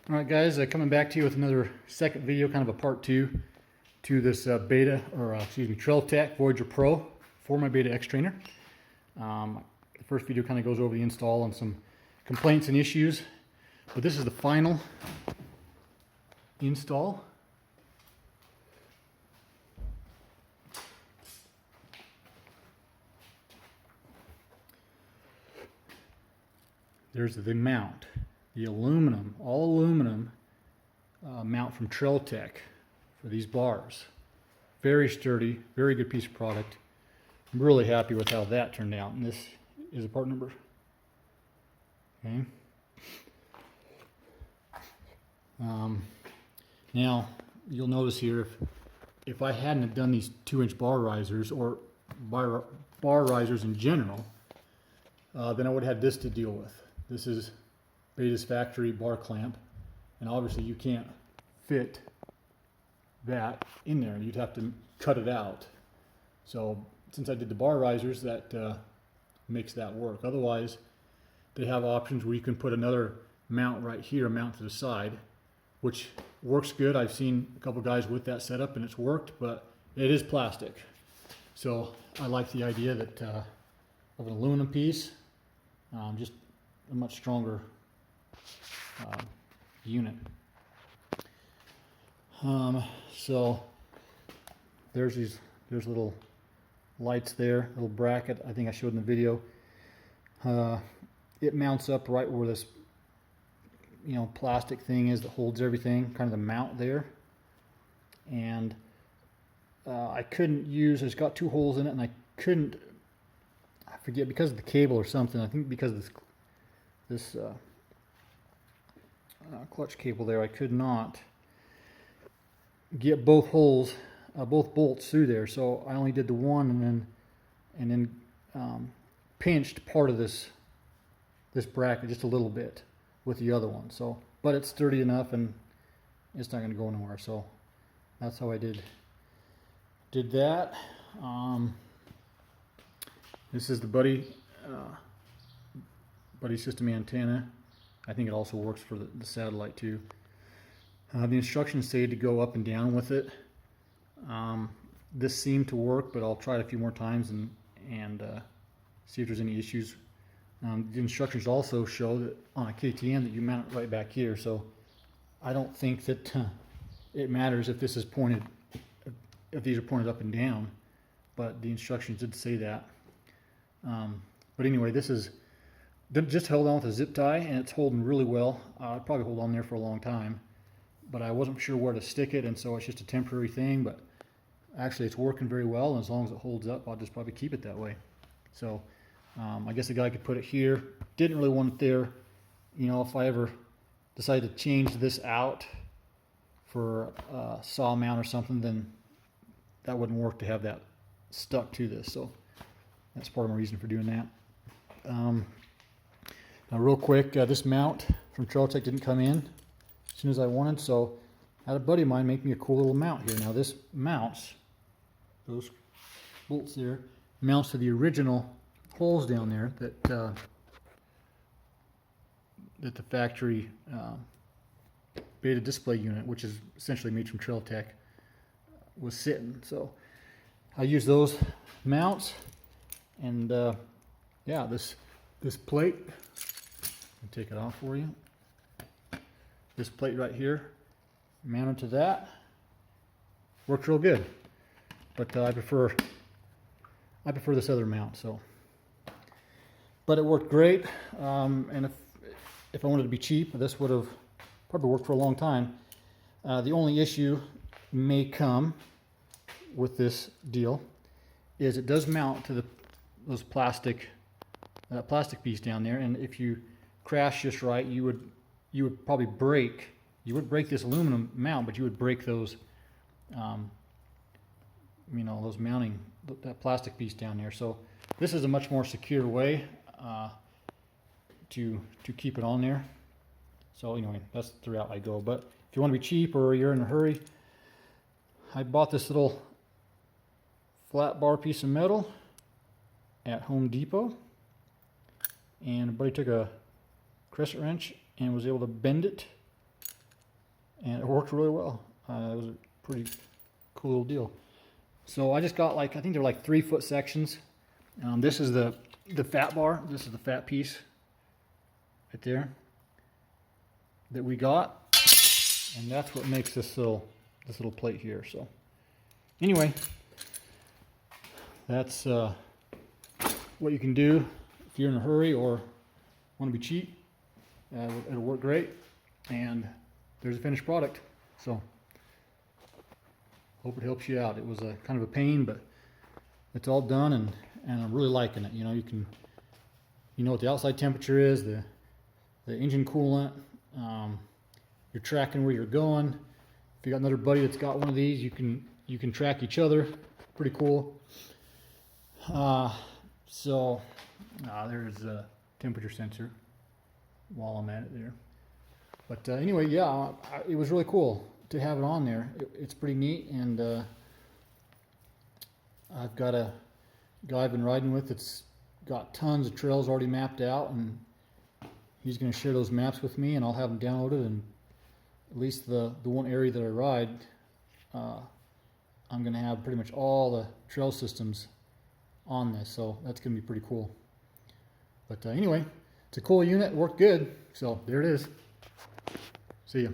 Alright guys, coming back to you with another second video, kind of a part 2 to this Trail Tech Voyager Pro for my Beta xtrainer. The first video kind of goes over the install and some complaints and issues, but this is the final install. There's the mount, the aluminum, all aluminum mount from Trail Tech for these bars. Very sturdy, very good piece of product. I'm really happy with how that turned out, and this is a part number. Okay. Now you'll notice here, if I hadn't have done these 2-inch bar risers or bar risers in general, then I would have had this to deal with. This is Beta's factory bar clamp, and obviously you can't fit that in there. You'd have to cut it out. So since I did the bar risers, that makes that work. Otherwise, they have options where you can put another mount right here, mount to the side, which works good. I've seen a couple guys with that setup and it's worked, but it is plastic. So I like the idea that of an aluminum piece, just a much stronger unit. So there's little lights there, little bracket I think I showed in the video. It mounts up right where this plastic thing is that holds everything, kind of the mount there. And I couldn't use, it's got 2 holes in it, and I forget, because of the cable or something, I think because of this clutch cable there, I could not get both holes, both bolts through there. So I only did the one, and then pinched part of this bracket just a little bit with the other one. So, but it's sturdy enough and it's not going to go anywhere. So that's how I did that. This is the buddy system antenna. I think it also works for the satellite too. The instructions say to go up and down with it. This seemed to work, but I'll try it a few more times and see if there's any issues. The instructions also show that on a KTM that you mount it right back here, so I don't think that it matters if this is pointed, if these are pointed up and down, but the instructions did say that. But anyway, this is just held on with a zip tie, and it's holding really well. I'll probably hold on there for a long time, but I wasn't sure where to stick it, and so it's just a temporary thing, but actually it's working very well, and as long as it holds up, I'll just probably keep it that way. So I guess a guy could put it here. Didn't really want it there. If I ever decide to change this out for a saw mount or something, then that wouldn't work to have that stuck to this. So that's part of my reason for doing that. Now real quick, this mount from Trail Tech didn't come in as soon as I wanted, so I had a buddy of mine make me a cool little mount here. Now this mounts, those bolts there, mounts to the original holes down there that the factory Beta display unit, which is essentially made from Trail Tech, was sitting. So I use those mounts, and yeah, this plate, I'll take it off for you. This plate right here, mounted to that, works real good. But I prefer this other mount. So, but it worked great. And if I wanted to be cheap, this would have probably worked for a long time. The only issue may come with this deal is it does mount to those plastic piece down there, and if you crash just right, you would probably break. You would break this aluminum mount, but you would break those, those mounting, that plastic piece down there. So this is a much more secure way to keep it on there. So anyway, that's the route I go. But if you want to be cheap or you're in a hurry, I bought this little flat bar piece of metal at Home Depot, and a buddy took a crescent wrench and was able to bend it and it worked really well. It was a pretty cool little deal. So I just got like, I think they're like 3-foot sections. This is the fat bar. This is the fat piece right there that we got, and that's what makes this little plate here. So anyway, that's what you can do if you're in a hurry or want to be cheap. It'll work great, and there's a finished product. So hope it helps you out. It was a kind of a pain, but it's all done, and I'm really liking it. You know, you know what the outside temperature is, the engine coolant. You're tracking where you're going. If you got another buddy that's got one of these, you can track each other. Pretty cool. So there's a temperature sensor while I'm at it there. But anyway, yeah, it was really cool to have it on there. It's pretty neat, and I've got a guy I've been riding with that's got tons of trails already mapped out, and he's going to share those maps with me, and I'll have them downloaded, and at least the one area that I ride, I'm going to have pretty much all the trail systems on this, so that's going to be pretty cool. But anyway, it's a cool unit, it worked good, so there it is. See ya.